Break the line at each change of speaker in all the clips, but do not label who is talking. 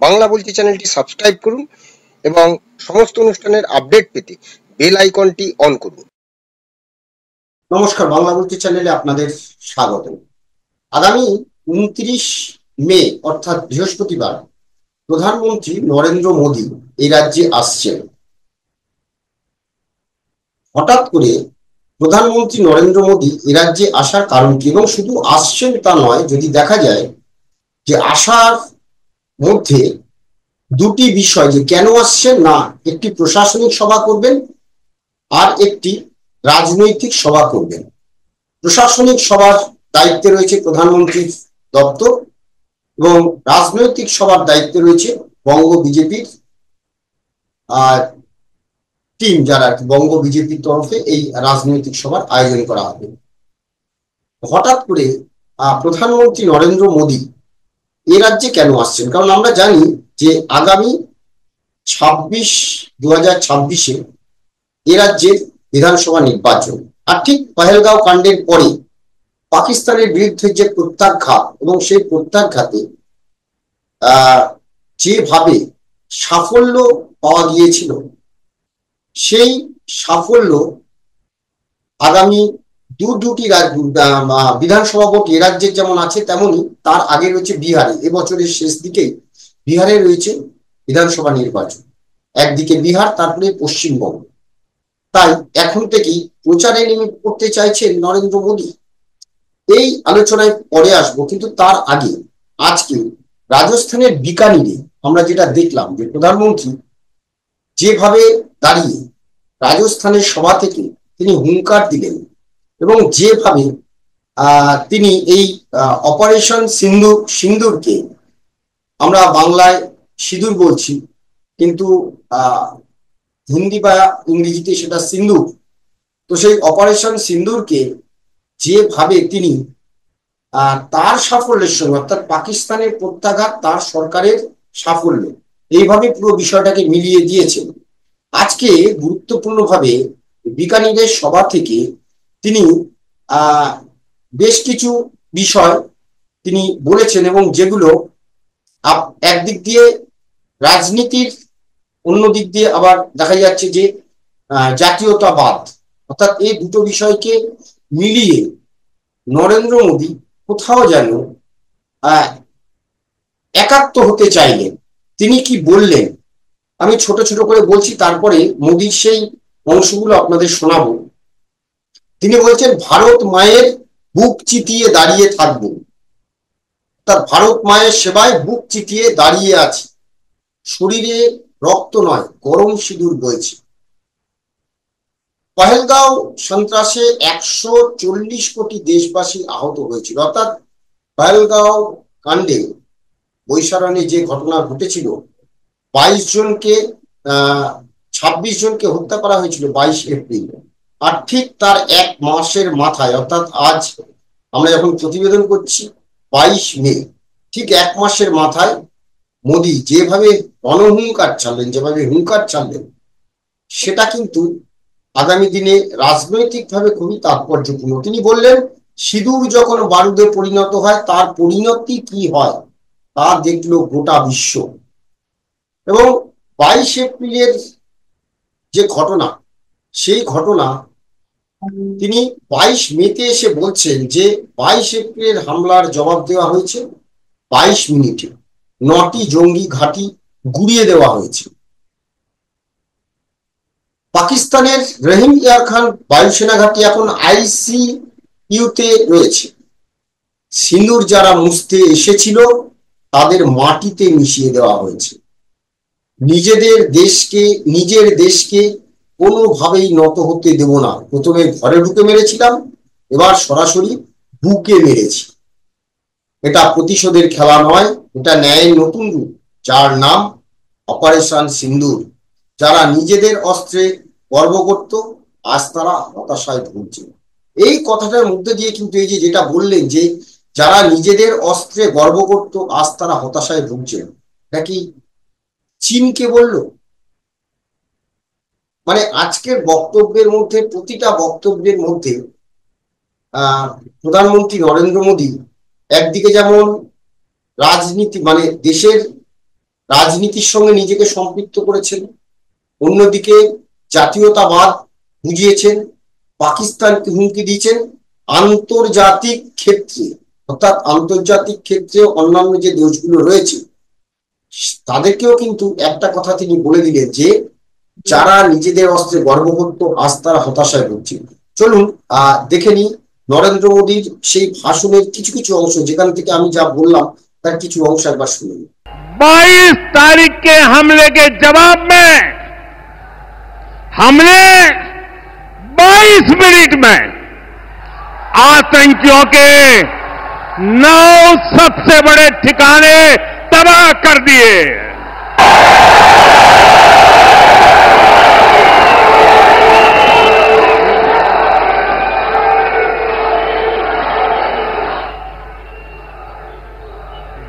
বাংলা বলছি চ্যানেলটি সাবস্ক্রাইব করুন এবং সমস্ত অনুষ্ঠানের আপডেট পেতে বেল আইকনটি অন করুন।
নমস্কার, বাংলা বলছি চ্যানেলে আপনাদের স্বাগত। আগামী 29 মে অর্থাৎ বৃহস্পতিবার প্রধানমন্ত্রী নরেন্দ্র মোদী এই রাজ্যে আসছেন। হঠাৎ করে প্রধানমন্ত্রী নরেন্দ্র মোদী এই রাজ্যে আসার কারণ কি, এবং শুধু আসছেন তা নয়, যদি দেখা যায় যে আসার মধ্যে দুটি বিষয়, যে কেন আসছেন, না একটি প্রশাসনিক সভা করবেন আর একটি রাজনৈতিক সভা করবেন। প্রশাসনিক সভার দায়িত্বে রয়েছে প্রধানমন্ত্রীর দপ্তর এবং রাজনৈতিক সভার দায়িত্বে রয়েছে বঙ্গ বিজেপির টিম, যারা বঙ্গ বিজেপির তরফে এই রাজনৈতিক সভার আয়োজন করা হবে। হঠাৎ করে প্রধানমন্ত্রী নরেন্দ্র মোদী এ রাজ্যে কেন আসছেন? কারণ আমরা জানি যে আগামী 2026 এ রাজ্যের বিধানসভা নির্বাচন, আর ঠিক পহেলগাঁও কাণ্ডের পরে পাকিস্তানের বিরুদ্ধে যে প্রত্যাঘাত, এবং সেই প্রত্যাঘাতে যেভাবে সাফল্য পাওয়া গিয়েছিল, সেই সাফল্য আগামী দুটি বিধানসভা ভোট এ রাজ্যের যেমন আছে, তেমনি তার আগে রয়েছে বিহারে। এবছরের শেষ দিকেই বিহারে রয়েছে বিধানসভা নির্বাচন, একদিকে বিহার, তারপরে পশ্চিমবঙ্গ। তাই এখন থেকেই প্রচারে নেমে পড়তে চাইছেন নরেন্দ্র মোদী। এই আলোচনায় পরে আসবো, কিন্তু তার আগে আজকে রাজস্থানের বিকানিরে আমরা যেটা দেখলাম, যে প্রধানমন্ত্রী যেভাবে দাঁড়িয়ে রাজস্থানের সভা থেকে তিনি হুঙ্কার দিলেন, এবং যেভাবে তিনি এই অপারেশন সিন্দুরকে, আমরা বাংলায় সিঁদুর বলছি, কিন্তু হিন্দি বা ইংরেজিতে সেটা সিন্দুর, তো সেই অপারেশন সিন্দুরকে যেভাবে তিনি তার সাফল্যের সঙ্গে, অর্থাৎ পাকিস্তানের প্রত্যাঘাত তার সরকারের সাফল্য, এইভাবে পুরো বিষয়টাকে মিলিয়ে দিয়েছেন। আজকে গুরুত্বপূর্ণভাবে বিকানিরের সভা থেকে তিনি বেশ কিছু বিষয় তিনি বলেছেন, এবং যেগুলো একদিক দিয়ে রাজনীতির, অন্য দিক দিয়ে আবার দেখা যাচ্ছে যে জাতীয়তাবাদ, অর্থাৎ এই দুটো বিষয়কে মিলিয়ে নরেন্দ্র মোদী কোথাও যেন একাত্ম হতে চাইলেন। তিনি কি বললেন আমি ছোট ছোট করে বলছি, তারপরে মোদীর সেই অংশগুলো আপনাদের শোনাবো। তিনি বলছেন, ভারত মায়ের বুক চিতিয়ে দাঁড়িয়ে থাকবো, তার ভারত মায়ের সেবায় বুক চিতিয়ে দাঁড়িয়ে আছে, শরীরে রক্ত নয় গরম সিঁদুর বইছে। পহেলগাঁও সন্ত্রাসে 140 কোটি দেশবাসী আহত হয়েছিল, অর্থাৎ পহেলগাঁও কাণ্ডে, বৈশারণে যে ঘটনা ঘটেছিল, 26 জনকে হত্যা করা হয়েছিল 22 এপ্রিল। আর ঠিক তার এক মাসের মাথায়, অর্থাৎ আজ আমরা যখন প্রতিবেদন করছি 22 মে, ঠিক এক মাসের মাথায় মোদী যেভাবে রণহুঙ্কার ছাড়লেন, যেভাবে হুঙ্কার ছাড়লেন, সেটা কিন্তু আগামী দিনে রাজনৈতিকভাবে খুবই তাৎপর্যপূর্ণ। তিনি বললেন, সিঁদুর যখন বারুদে পরিণত হয়, তার পরিণতি কি হয় তা দেখলো গোটা বিশ্ব। এবং 22 এপ্রিলের যে ঘটনা, সেই ঘটনা তিনি 22 মেতে এসে বলছেন যে 22 এপ্রিলের হামলার জবাব দেওয়া হয়েছে 22 মিনিটে, 9টি জঙ্গি ঘাঁটি গুড়িয়ে দেওয়া হয়েছে। পাকিস্তানের রহিম ইয়ার খান বায়ুসেনা ঘাঁটি এখন ICUতে রয়েছে। সিঁদুর যারা মুছতে এসেছিল তাদের মাটিতে মিশিয়ে দেওয়া হয়েছে। নিজের দেশকে কোনোভাবেই নত হতে দেব না। প্রথমে ঘরে ঢুকে মেরেছিলাম, এবার সরাসরি বুকে মেরেছি। এটা প্রতিশোধের খেলা নয়, এটা ন্যায়ের নতুন রূপ, যার নাম অপারেশন সিন্দুর। যারা নিজেদের অস্ত্রে গর্ব করত, আজ তারা হতাশায় ভুগছে। এই কথাটার মধ্যে দিয়ে কিন্তু এই যেটা বললেন, যে যারা নিজেদের অস্ত্রে গর্ব করত, আজ তারা হতাশায় ভুগছে, এটা কি চীনকে বলল? মানে আজকের বক্তব্যের মধ্যে, প্রতিটা বক্তব্যের মধ্যে প্রধানমন্ত্রী নরেন্দ্র মোদী একদিকে যেমন রাজনীতি, মানে দেশের রাজনীতির সঙ্গে নিজেকে সম্পৃক্ত করেছেন, অন্যদিকে জাতীয়তাবাদ বুঝিয়েছেন, পাকিস্তানকে হুমকি দিয়েছেন, আন্তর্জাতিক ক্ষেত্রে অর্থাৎ আন্তর্জাতিক ক্ষেত্রে অন্যান্য যে দেশগুলো রয়েছে তাদেরকেও কিন্তু একটা কথা তিনি বলে দিলেন যে যারা নিজেদের অস্ত্রে গর্ব করত আজ তারা হতাশায় ভুগছে। চলুন দেখে নিই নরেন্দ্র মোদীর সেই ভাষণের কিছু কিছু অংশ, যেখান থেকে আমি যা বললাম তার কিছু অংশ একবার শুনুন।
22 तारीख के हमले के जवाब में हमने 22 मिनट में आतंकियों के 9 सबसे बड़े ठिकाने तबाह कर दिए।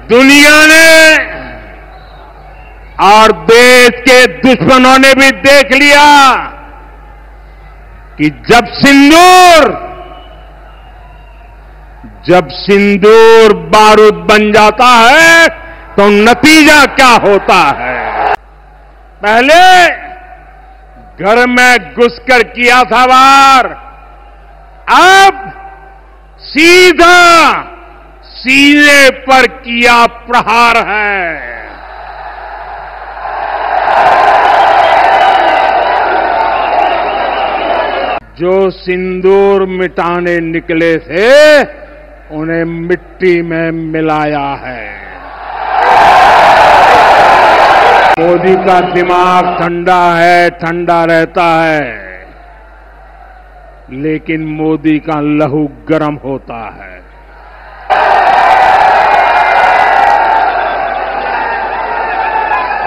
दुनिया ने और देश के दुश्मनों ने भी देख लिया कि जब सिंदूर बारूद बन जाता है तो नतीजा क्या होता है। पहले घर में घुसकर किया था वार, अब सीधा सीने पर किया प्रहार है। जो सिंदूर मिटाने निकले थे उन्हें मिट्टी में मिलाया है। मोदी का दिमाग ठंडा है, ठंडा रहता है, लेकिन मोदी का लहू गर्म होता है।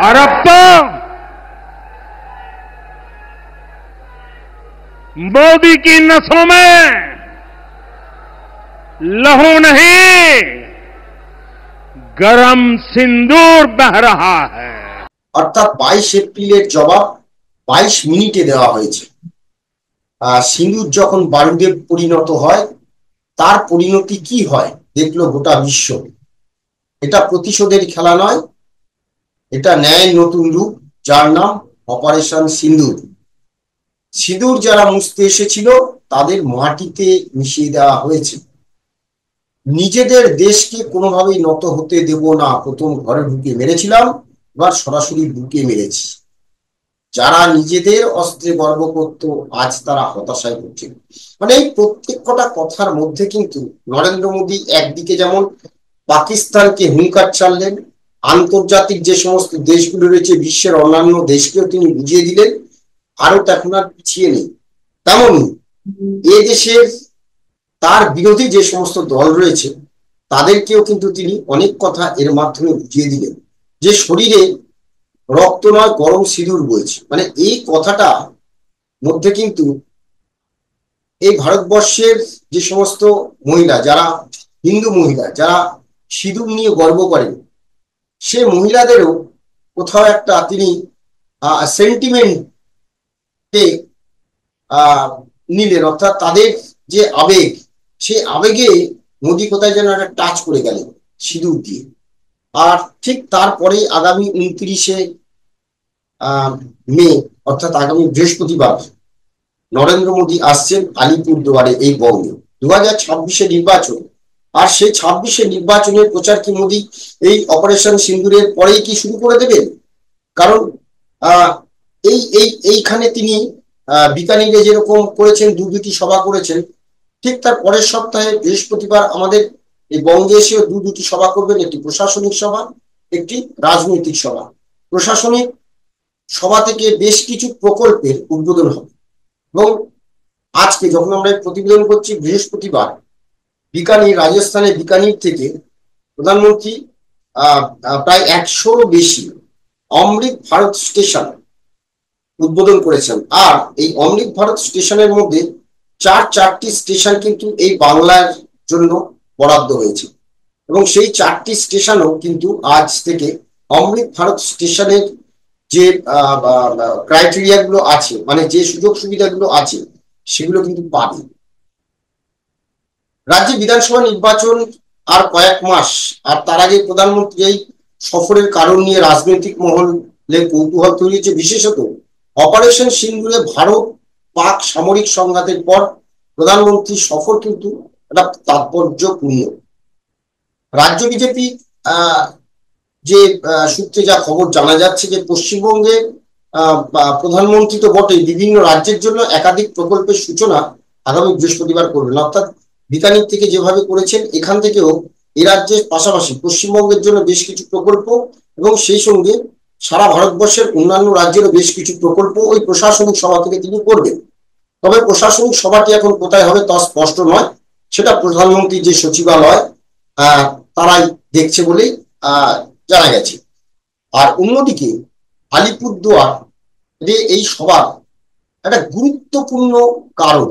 और अब तो मोदी की नसों में लहू नहीं, गरम सिंदूर बह रहा है।
অর্থাৎ 22 এপ্রিলের জবাব 22 মিনিটে দেওয়া হয়েছে। সিঁদুর যখন বারুদে পরিণত হয় তার পরিণতি কি হয় দেখলো গোটা বিশ্ব। এটা প্রতিশোধের খেলা নয়, এটা ন্যায় নতুন রূপ, যার নাম অপারেশন সিঁদুর। সিঁদুর যারা মুছতে এসেছিল তাদের মাটিতে মিশিয়ে দেওয়া হয়েছে। নিজেদের দেশকে কোনোভাবেই নত হতে দেব না, প্রথম ঘরে ঢুকে মেরেছিলাম, এবার সরাসরি বুকে মেরেছি। যারা নিজেদের অস্ত্রে গর্ব করত আজ তারা হতাশায় ভুগছে। মানে এই প্রত্যেক কটা কথার মধ্যে কিন্তু নরেন্দ্র মোদী একদিকে যেমন পাকিস্তানকে হুঙ্কার ছাড়লেন, আন্তর্জাতিক যে সমস্ত দেশগুলো রয়েছে বিশ্বের অন্যান্য দেশকেও তিনি বুঝিয়ে দিলেন ভারত এখন আর পিছিয়ে নেই। তেমনই এ দেশের তার বিরোধী যে সমস্ত দল রয়েছে তাদেরকেও কিন্তু তিনি অনেক কথা এর মাধ্যমে বুঝিয়ে দিলেন যে শরীরে রক্ত নয় গরম সিঁদুর বইছে। মানে এই কথাটা মধ্যে কিন্তু এই ভারতবর্ষের যে সমস্ত মহিলা, যারা হিন্দু মহিলা, যারা সিঁদুর নিয়ে গর্ব করেন, সে মহিলাদেরও কোথাও একটা তিনি সেন্টিমেন্টে নিলেন, অর্থাৎ তাদের যে আবেগ, সেই আবেগে মোদী কোথায় যেন একটা টাচ করে গেলেন সিঁদুর দিয়ে। আর ঠিক তারপরে আগামী 29শে মে অর্থাৎ আগামী বৃহস্পতিবার নরেন্দ্র মোদী আসছেন আলিপুরদুয়ারে এই বঙ্গে 2026 নির্বাচন। আর সেই 26 নির্বাচনের প্রচার কি মোদী এই অপারেশন সিঁদুরের পরেই কি শুরু করে দেবেন? কারণ এইখানে তিনি বিকানিরে যেরকম করেছেন, দুটি সভা করেছেন, ঠিক তার পরের সপ্তাহে বৃহস্পতিবার আমাদের এই বঙ্গে এসেও দুটি সভা করবেন, একটি প্রশাসনিক সভা, একটি রাজনৈতিক সভা। প্রশাসনিক সভা থেকে বেশ কিছু প্রকল্পের উদ্বোধন হবে। এবং আজকে যখন আমরা প্রতিবেদন করছি বৃহস্পতিবার, বিকানির, রাজস্থানের বিকানির থেকে প্রধানমন্ত্রী প্রায় 100-র বেশি অমৃত ভারত স্টেশন উদ্বোধন করেছেন। আর এই অমৃত ভারত স্টেশনের মধ্যে চারটি স্টেশন কিন্তু এই বাংলার জন্য বরাদ্দ হয়েছে। এবং সেই 4টি স্টেশনও কিন্তু আজ থেকে অমৃত ভারত স্টেশনের যে ক্রাইটেরিয়া গুলো আছে, মানে যে সুযোগ সুবিধাগুলো আছে, সেগুলো কিন্তু পাবে। রাজ্যে বিধানসভা নির্বাচন আর কয়েক মাস, আর তার আগে প্রধানমন্ত্রী এই সফরের কারণ নিয়ে রাজনৈতিক মহলে কৌতূহল তৈরি হয়েছে, বিশেষত অপারেশন সিন্দুরে ভারত পাক সামরিক সংঘাতের পর প্রধানমন্ত্রীর সফর কিন্তু একটা তাৎপর্যপূর্ণ। রাজ্য বিজেপি যে সূত্রে যা খবর জানা যাচ্ছে যে পশ্চিমবঙ্গে প্রধানমন্ত্রী তো বটে, বিভিন্ন রাজ্যের জন্য একাধিক প্রকল্পের সূচনা আগামী বৃহস্পতিবার করবেন। অর্থাৎ বিকানির থেকে যেভাবে করেছেন এখান থেকেও এই রাজ্যের পাশাপাশি পশ্চিমবঙ্গের জন্য বেশ কিছু প্রকল্প এবং সেই সঙ্গে সারা ভারতবর্ষের অন্যান্য রাজ্যেরও বেশ কিছু প্রকল্প ওই প্রশাসনিক সভা থেকে তিনি করবেন। তবে প্রশাসনিক সভাটি এখন কোথায় হবে তা স্পষ্ট নয়, সেটা প্রধানমন্ত্রী যে সচিবালয় তারাই দেখছে বলেই জানা গেছে। আর অন্যদিকে আলিপুরদুয়ার এই সভার একটা গুরুত্বপূর্ণ কারণ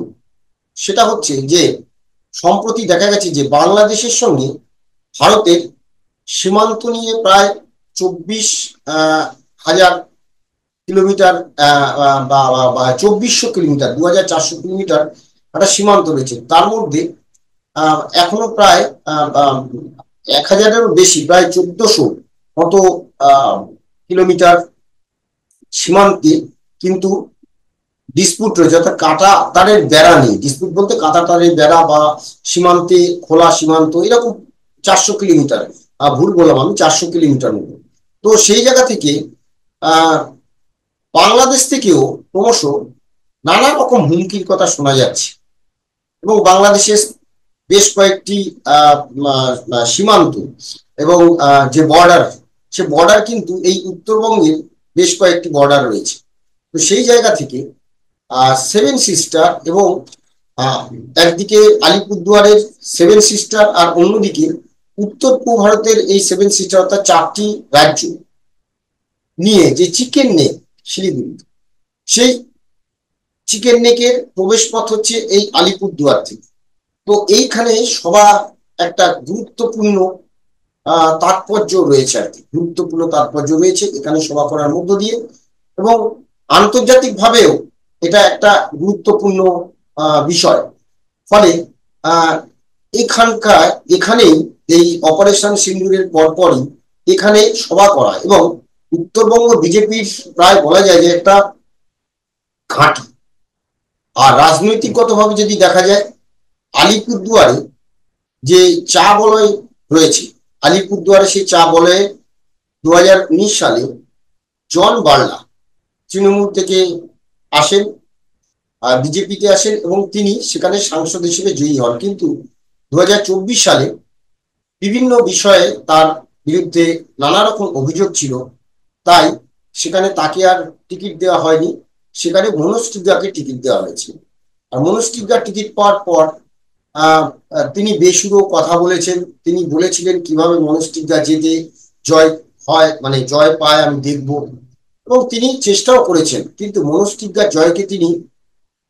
সেটা হচ্ছে যে সম্প্রতি দেখা গেছে যে বাংলাদেশের সঙ্গে ভারতের সীমান্ত নিয়ে প্রায় 24,000 কিলোমিটার বা 2400 কিলোমিটার, 2400 কিলোমিটার একটা সীমান্ত রয়েছে। তার মধ্যে এখনো প্রায় 1000-এরও বেশি, প্রায় 1400 মতো কিলোমিটার সীমান্তে কিন্তু ডিসপুট রয়েছে, অর্থাৎ কাটা তারের বেড়া নেই। ডিসপুট বলতে কাটা তারের বেড়া বা সীমান্তে খোলা সীমান্ত এরকম 400 কিলোমিটার, ভুল বললাম আমি, 400 কিলোমিটার মতো। তো সেই জায়গা থেকে বাংলাদেশ থেকেও ক্রমশ নানা রকম হুমকির কথা শোনা যাচ্ছে এবং বাংলাদেশের বেশ কয়েকটি সীমান্ত এবং যে বর্ডার, সে বর্ডার কিন্তু এই উত্তরবঙ্গের বেশ কয়েকটি বর্ডার রয়েছে। তো সেই জায়গা থেকে সেভেন সিস্টার এবং একদিকে আলিপুরদুয়ারের সেভেন সিস্টার আর অন্যদিকে উত্তর পূর্ব ভারতের এই সেভেন সিস্টার অর্থাৎ 4টি রাজ্য নিয়ে যে চিকেন নেক শিলিগুড়ি, সেই চিকেন নেকের প্রবেশ পথ হচ্ছে এই আলিপুরদুয়ার থেকে। তো এইখানে সভা একটা গুরুত্বপূর্ণ তাৎপর্য রয়েছে, আর কি গুরুত্বপূর্ণ তাৎপর্য রয়েছে এখানে সভা করার মধ্য দিয়ে, এবং আন্তর্জাতিক ভাবেও এটা একটা গুরুত্বপূর্ণ বিষয়। ফলে এখানেই এই অপারেশন সিন্দুরের পরপরই এখানে সভা করা এবং উত্তরবঙ্গ বিজেপির প্রায় বলা যায় যে একটা ঘাঁটি। আর রাজনৈতিকগতভাবে যদি দেখা যায়, আলিপুরদুয়ারে যে চা বলয় রয়েছে, আলিপুরদুয়ারে সেই চা বলয়ে 2019 সালে জন বার্লা তৃণমূল থেকে আসেন, বিজেপিতে আসেন এবং তিনি সেখানে সাংসদ হিসেবে জয়ী হন। কিন্তু 2024 সালে বিভিন্ন বিষয়ে তার বিরুদ্ধে নানা রকম অভিযোগ ছিল, তাই সেখানে তাকে আর টিকিট দেওয়া হয়নি, সেখানে মনোজ টিগ্গাকে টিকিট দেওয়া হয়েছে। আর মনোজ টিগ্গার টিকিট পাওয়ার পর তিনি বেসুরো কথা বলেছেন। তিনি বলেছিলেন কিভাবে মনোজ টিগ্গা যেতে জয় হয়, মানে জয় পায় আমি দেখব, এবং তিনি চেষ্টাও করেছেন, কিন্তু মনোজ টিগ্গার জয়কে তিনি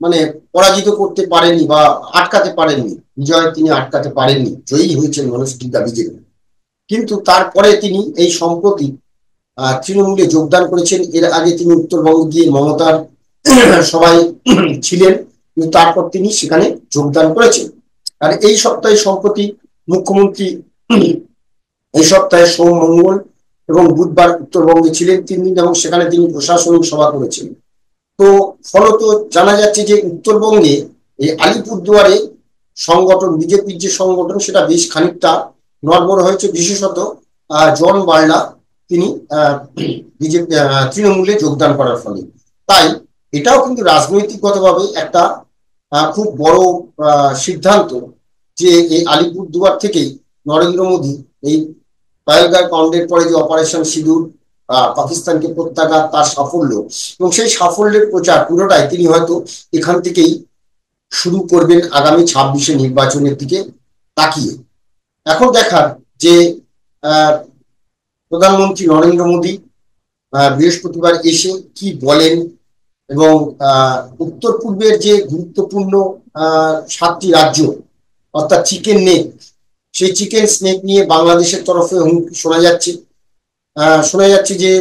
মানে পরাজিত করতে পারেননি বা আটকাতে পারেননি, বিজয় তিনি আটকাতে পারেননি, জয়ী হয়েছেন মনোজ টিগ্গা বিজেপি। কিন্তু তারপরে তিনি এই সম্প্রতি তৃণমূলে যোগদান করেছেন। এর আগে তিনি উত্তরবঙ্গ গিয়ে মমতার সবাই ছিলেন, কিন্তু তারপর তিনি সেখানে যোগদান করেছেন। আর এই সপ্তাহে সম্প্রতি মুখ্যমন্ত্রী এই সপ্তাহে সোম, মঙ্গল এবং বুধবার উত্তরবঙ্গে ছিলেন 3 দিন এবং সেখানে তিনি প্রশাসনিক সভা করেছেন। তো ফলত জানা যাচ্ছে যে উত্তরবঙ্গে এই আলিপুরদুয়ারে সংগঠন, বিজেপির যে সংগঠন, সেটা বেশ খানিকটা নড়বড় হয়েছে, বিশেষত জন বার্লা তিনি বিজেপি তৃণমূলে যোগদান করার ফলে। তাই এটাও কিন্তু রাজনৈতিকগতভাবে একটা খুব বড় সিদ্ধান্ত যে এই আলিপুরদুয়ার থেকেই নরেন্দ্র মোদী এই পাহেলগাঁও কাণ্ডের পরে যে অপারেশন সিঁদুর, পাকিস্তানকে প্রত্যাঘাত, তার সাফল্য এবং সেই সাফল্যের প্রচার পুরোটাই তিনি হয়তো এখান থেকেই শুরু করবেন আগামী 26-এ নির্বাচনের দিকে তাকিয়ে। এখন দেখার যে প্রধানমন্ত্রী নরেন্দ্র মোদী বৃহস্পতিবার এসে কি বলেন এবং উত্তর পূর্বের যে গুরুত্বপূর্ণ 7টি রাজ্য অর্থাৎ চিকেন নেক, সেই চিকেন স্নেক নিয়ে বাংলাদেশের তরফে হুমকি শোনা যাচ্ছে যে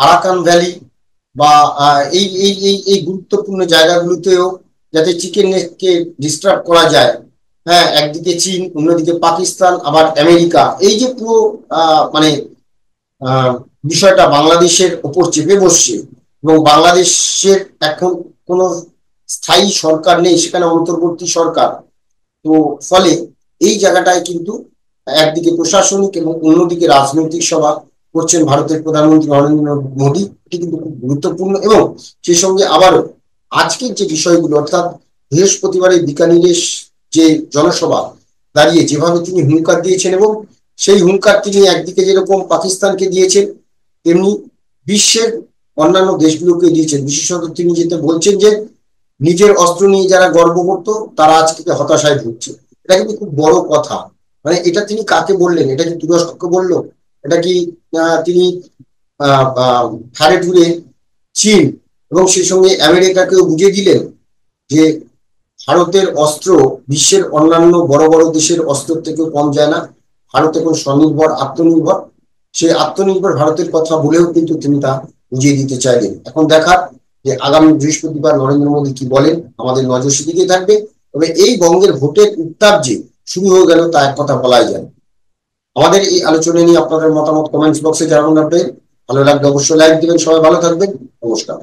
আরাকান ভ্যালি বা এই এই এই এই গুরুত্বপূর্ণ জায়গাগুলোতেও যাতে চিকেন নেককে ডিস্টার্ব করা যায়, হ্যাঁ, একদিকে চীন, অন্যদিকে পাকিস্তান, আবার আমেরিকা, এই যে পুরো মানে আহ, বিষয়টা বাংলাদেশের ওপর চেপে বসছে, এবং বাংলাদেশের এখন কোনো স্থায়ী সরকার নেই, সেখানে অন্তর্বর্তী সরকার। তো ফলে এই জায়গাটায় কিন্তু একদিকে প্রশাসনিক এবং অন্যদিকে রাজনৈতিক সভা করছেন ভারতের প্রধানমন্ত্রী নরেন্দ্র মোদী, এটি কিন্তু খুব গুরুত্বপূর্ণ। এবং সেই সঙ্গে আবারও আজকের যে বিষয়গুলো, অর্থাৎ বৃহস্পতিবারে বিকানিরে যে জনসভা দাঁড়িয়ে যেভাবে তিনি হুঙ্কার দিয়েছেন, এবং সেই হুঙ্কার তিনি একদিকে যেরকম পাকিস্তানকে দিয়েছেন, তেমনি বিশ্বের অন্যান্য দেশগুলোকে দিয়েছেন। বিশেষত তিনি যেটা বলছেন যে নিজের অস্ত্র নিয়ে যারা গর্ব করতো তারা আজকে হতাশায় ভুগছে। এটা কিন্তু খুব বড় কথা। মানে এটা তিনি কাকে বললেন? এটা কি তুরস্ককে বললো? এটা কি তিনি ফারে টুরে চীন এবং সেই সঙ্গে আমেরিকাকেও বুঝিয়ে দিলেন যে ভারতের অস্ত্র বিশ্বের অন্যান্য বড় বড় দেশের অস্ত্র থেকেও কম যায় না। ভারত এখন স্বনির্ভর, আত্মনির্ভর। সেই আত্মনির্ভর ভারতের কথা বলেও কিন্তু তিনি তা বুঝিয়ে দিতে চাইলেন। এখন দেখার যে আগামী বৃহস্পতিবার নরেন্দ্র মোদী কি বলেন, আমাদের নজর সেদিকে থাকবে। তবে এই বঙ্গের ভোটের উত্তাপ যে শুরু হয়ে গেল তা এক কথা বলাই যায়। আমাদের এই আলোচনা নিয়ে আপনাদের মতামত কমেন্টস বক্সে জানানো রাখবেন। ভালো লাগলে অবশ্যই লাইক দিবেন। সবাই ভালো থাকবেন। নমস্কার।